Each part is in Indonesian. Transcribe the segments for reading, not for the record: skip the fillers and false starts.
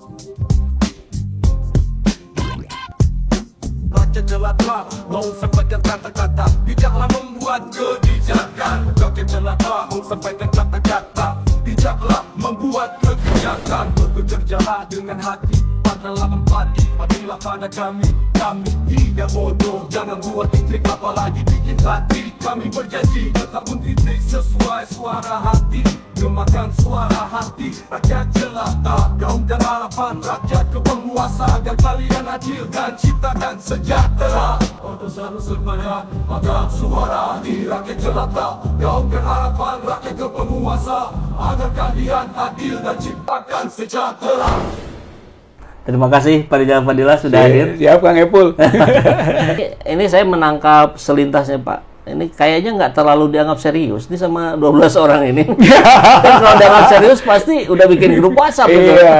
Raja jelata mau sampaikan kata-kata, bijaklah membuat kebijakan. Raja jelata mau sampaikan kata-kata, bijaklah membuat kebijakan. Bekerjalah dengan hati, padalah empati, padilah pada kami. Kami tidak bodoh, jangan buat intrik apalagi bikin hati. Kami berjanji tetap mendidik sesuai suara hati, gemakan suara hati. Rakyat jelata, kaum dan harapan rakyat ke penguasa, agar kalian adil dan ciptakan sejahtera. Untuk selalu semangat, maka suara di rakyat jelata, kaum dan harapan rakyat ke penguasa, agar kalian adil dan ciptakan sejahtera. Terima kasih Pak Rijal Fadila sudah hadir. Siap Kang Epul. Ini saya menangkap selintasnya Pak. Ini kayaknya nggak terlalu dianggap serius nih sama 12 orang ini. Kalau dianggap serius pasti udah bikin grup WhatsApp.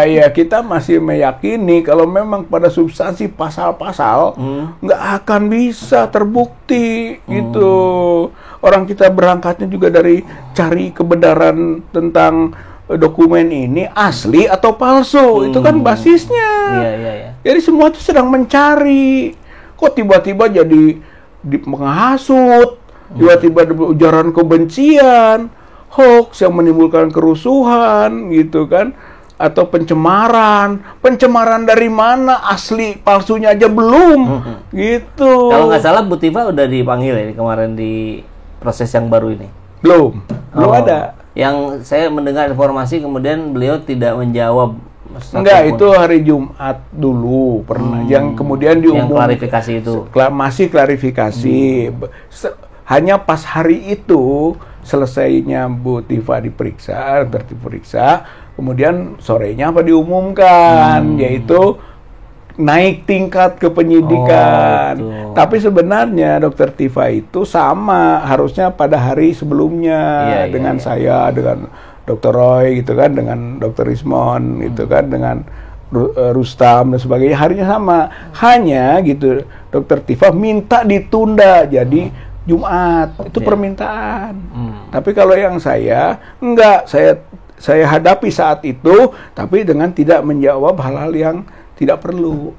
Iya, kita masih meyakini kalau memang pada substansi pasal-pasal nggak akan bisa terbukti gitu. Orang kita berangkatnya juga dari cari kebenaran tentang dokumen ini asli atau palsu. Itu kan basisnya. Iya. Jadi semua itu sedang mencari. Kok tiba-tiba jadi menghasut, tiba-tiba ujaran kebencian, hoax yang menimbulkan kerusuhan gitu kan, atau pencemaran dari mana, asli palsunya aja belum gitu. Kalau nggak salah Bu Tifa udah dipanggil ya kemarin di proses yang baru ini. Belum ada. Yang saya mendengar informasi kemudian beliau tidak menjawab. Enggak, itu hari Jumat dulu pernah. Yang kemudian diumumkan. Yang klarifikasi itu. Masih klarifikasi. Hanya pas hari itu selesainya Bu Tifa diperiksa, kemudian sorenya apa diumumkan, yaitu naik tingkat ke penyidikan. Tapi sebenarnya Dokter Tifa itu sama harusnya pada hari sebelumnya dengan saya, dengan Dr. Roy gitu kan, dengan Dr. Rismon gitu kan, dengan Rustam dan sebagainya, harinya sama. Hanya gitu Dr. Tifa minta ditunda jadi Jumat. Itu permintaan. Tapi kalau yang saya enggak, saya hadapi saat itu tapi dengan tidak menjawab hal-hal yang tidak perlu.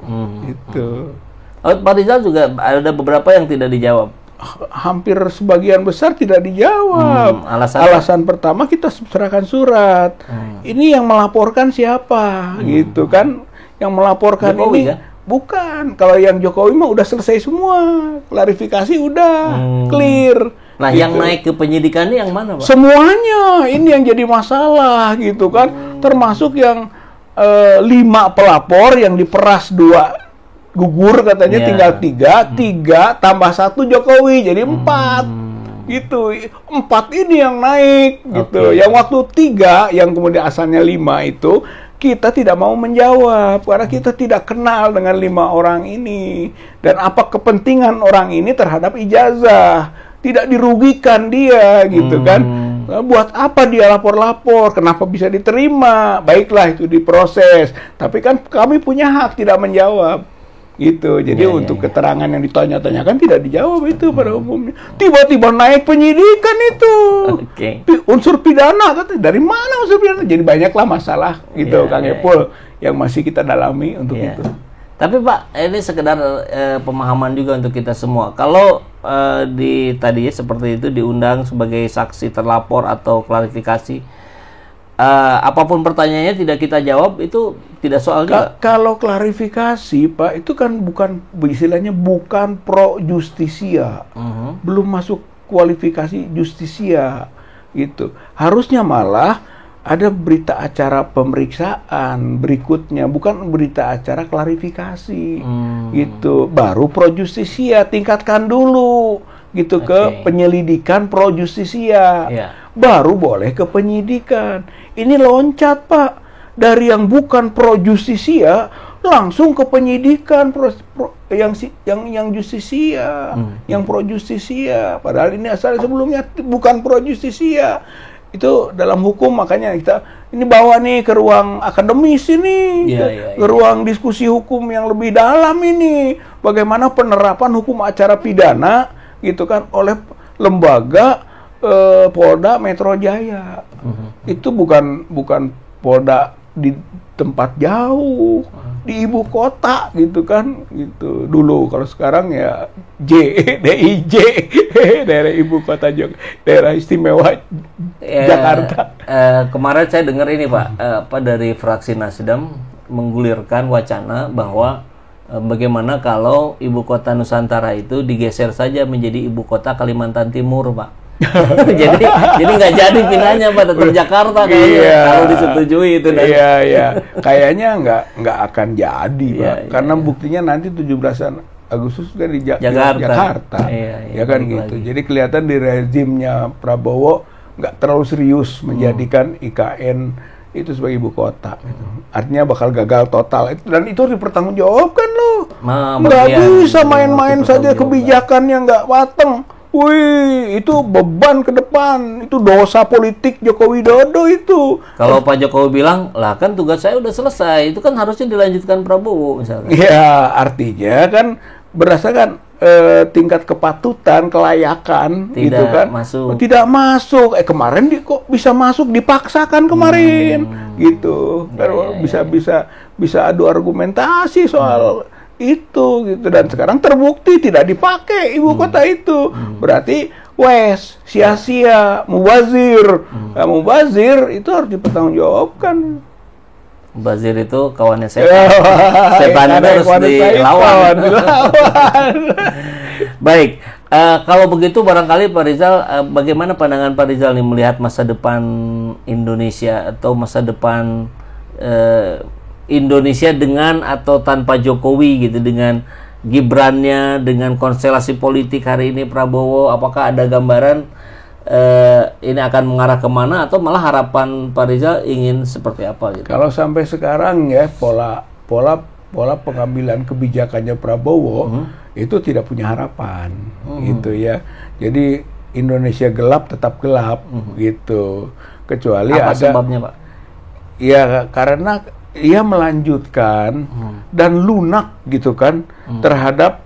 Gitu. Pak Rizal juga ada beberapa yang tidak dijawab. Hampir sebagian besar tidak dijawab. Alasan pertama, kita serahkan surat. Ini yang melaporkan siapa? Gitu kan? Yang melaporkan Jokowi, ini kan? Bukan. Kalau yang Jokowi mah udah selesai semua. Klarifikasi udah clear. Nah, gitu. Yang naik ke penyidikan ini yang mana, Pak? Semuanya. Ini yang jadi masalah gitu kan. Termasuk yang 5 pelapor yang diperas 2 gugur katanya, tinggal 3 tambah 1 Jokowi jadi 4 gitu. 4 ini yang naik gitu. Yang waktu 3 yang kemudian asalnya 5 itu kita tidak mau menjawab karena kita tidak kenal dengan 5 orang ini dan apa kepentingan orang ini terhadap ijazah, tidak dirugikan dia gitu kan. Buat apa dia lapor-lapor? Kenapa bisa diterima? Baiklah itu diproses. Tapi kan kami punya hak tidak menjawab. Gitu. Jadi untuk keterangan yang ditanya-tanyakan tidak dijawab itu pada umumnya. Tiba-tiba naik penyidikan itu. Unsur pidana katanya. Dari mana unsur pidana? Jadi banyaklah masalah gitu Kang Epul yang masih kita dalami untuk itu. Tapi Pak, ini sekedar pemahaman juga untuk kita semua. Kalau tadi seperti itu diundang sebagai saksi terlapor atau klarifikasi, apapun pertanyaannya tidak kita jawab, itu tidak soal juga. Kalau klarifikasi Pak, itu kan bukan, istilahnya bukan pro justisia, belum masuk kualifikasi justisia gitu. Harusnya malah ada berita acara pemeriksaan berikutnya, bukan berita acara klarifikasi gitu. Baru pro justisia, tingkatkan dulu gitu ke penyelidikan pro justisia, baru boleh ke penyidikan. Ini loncat Pak, dari yang bukan pro justisia langsung ke penyidikan yang justisia, yang pro justisia. Padahal ini asal sebelumnya bukan pro justisia. Itu dalam hukum, makanya kita ini bawa nih ke ruang akademis ini, ke ruang diskusi hukum yang lebih dalam ini. Bagaimana penerapan hukum acara pidana gitu kan oleh lembaga Polda Metro Jaya. Itu bukan Polda di tempat jauh, di ibu kota gitu kan, gitu dulu. Kalau sekarang ya DIJ, daerah ibu kota daerah istimewa Jakarta. Kemarin saya dengar ini Pak, dari fraksi Nasdem menggulirkan wacana bahwa bagaimana kalau ibu kota Nusantara itu digeser saja menjadi ibu kota Kalimantan Timur, Pak. jadi nggak jadi pindahnya Pak, tetap Jakarta kayaknya kalau disetujui itu. Iya. Kayaknya nggak akan jadi, Pak. Karena buktinya nanti 17 Agustus kan di Jakarta. Ya kan gitu. Jadi kelihatan di rezimnya Prabowo nggak terlalu serius menjadikan IKN itu sebagai ibu kota. Artinya bakal gagal total. Dan itu harus dipertanggungjawabkan loh. Nggak bisa main-main saja kebijakannya nggak mateng. Wih, itu beban ke depan, itu dosa politik Joko Widodo itu. Kalau Pak Jokowi bilang, lah kan tugas saya udah selesai, itu kan harusnya dilanjutkan Prabowo misalnya. Ya, artinya kan berdasarkan tingkat kepatutan, kelayakan, tidak gitu kan. Tidak masuk. Kemarin kok bisa masuk, dipaksakan kemarin, gitu. Bisa adu argumentasi soal itu gitu, dan sekarang terbukti tidak dipakai ibu kota itu. Berarti sia-sia, mubazir. Nah, mubazir itu harus dipertanggungjawabkan. Mubazir itu kawannya setan. Setan itu harus dilawan. Baik, kalau begitu barangkali Pak Rizal, bagaimana pandangan Pak Rizal nih melihat masa depan Indonesia atau masa depan Indonesia dengan atau tanpa Jokowi gitu, dengan Gibrannya, dengan konstelasi politik hari ini Prabowo, apakah ada gambaran ini akan mengarah kemana atau malah harapan Pak Rizal ingin seperti apa gitu? Kalau sampai sekarang ya pola pengambilan kebijakannya Prabowo itu tidak punya harapan gitu ya. Jadi Indonesia gelap tetap gelap gitu. Kecuali apa ada sebabnya, Pak? Ya karena ia melanjutkan dan lunak gitu kan terhadap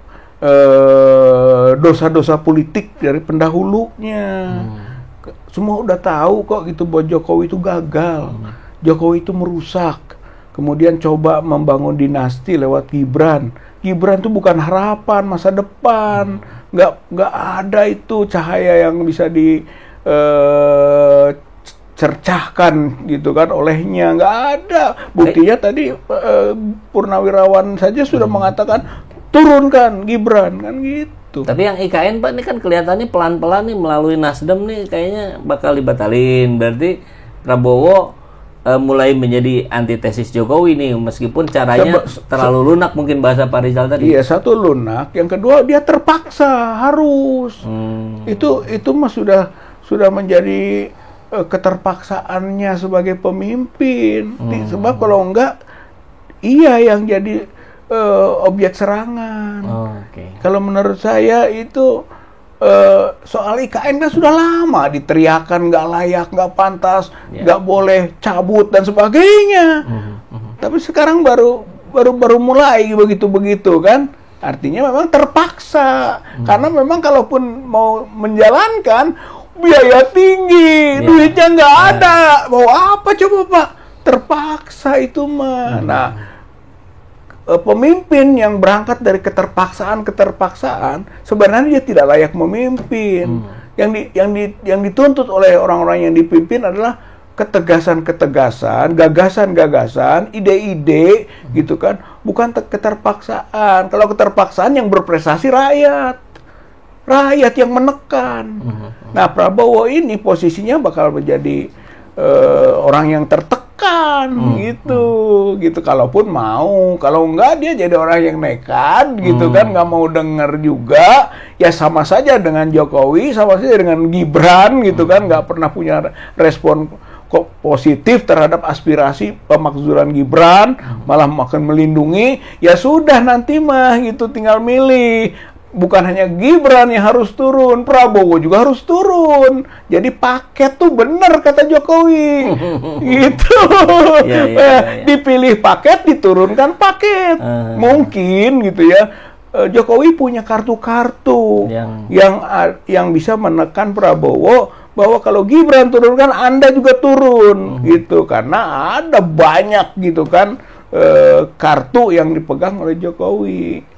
dosa-dosa politik dari pendahulunya. Semua udah tahu kok gitu bahwa Jokowi itu gagal, Jokowi itu merusak. Kemudian coba membangun dinasti lewat Gibran. Gibran itu bukan harapan masa depan, nggak ada itu cahaya yang bisa cercahkan gitu kan olehnya, nggak ada. Buktinya tadi Purnawirawan saja sudah mengatakan turunkan Gibran kan gitu. Tapi yang IKN Pak ini kan kelihatannya pelan-pelan nih melalui Nasdem nih kayaknya bakal dibatalin. Berarti Prabowo mulai menjadi antitesis Jokowi nih, meskipun caranya terlalu lunak mungkin bahasa Pak Rizal tadi. Iya, satu lunak, yang kedua dia terpaksa harus. Itu mah sudah menjadi keterpaksaannya sebagai pemimpin. Sebab kalau enggak ia yang jadi objek serangan. Kalau menurut saya itu soal IKN kan sudah lama diteriakan nggak layak, nggak pantas, nggak boleh cabut dan sebagainya. Tapi sekarang baru mulai begitu kan. Artinya memang terpaksa. Karena memang kalaupun mau menjalankan biaya tinggi, duitnya nggak ada. Mau apa coba Pak? Terpaksa itu mah. Nah, pemimpin yang berangkat dari keterpaksaan sebenarnya dia tidak layak memimpin. Yang dituntut oleh orang-orang yang dipimpin adalah ketegasan, gagasan, ide-ide gitu kan, bukan keterpaksaan. Kalau keterpaksaan yang berprestasi rakyat yang menekan. Nah, Prabowo ini posisinya bakal menjadi orang yang tertekan gitu. Kalaupun mau, kalau enggak dia jadi orang yang nekat gitu kan, nggak mau dengar juga. Ya sama saja dengan Jokowi, sama saja dengan Gibran gitu kan, nggak pernah punya respon positif terhadap aspirasi pemakzulan Gibran, malah makin melindungi. Ya sudah nanti mah gitu, tinggal milih. Bukan hanya Gibran yang harus turun, Prabowo juga harus turun. Jadi paket tuh bener kata Jokowi. Gitu. Dipilih paket, diturunkan paket. Mungkin gitu ya. Jokowi punya kartu-kartu yang bisa menekan Prabowo bahwa kalau Gibran turun kan Anda juga turun gitu, karena ada banyak gitu kan kartu yang dipegang oleh Jokowi.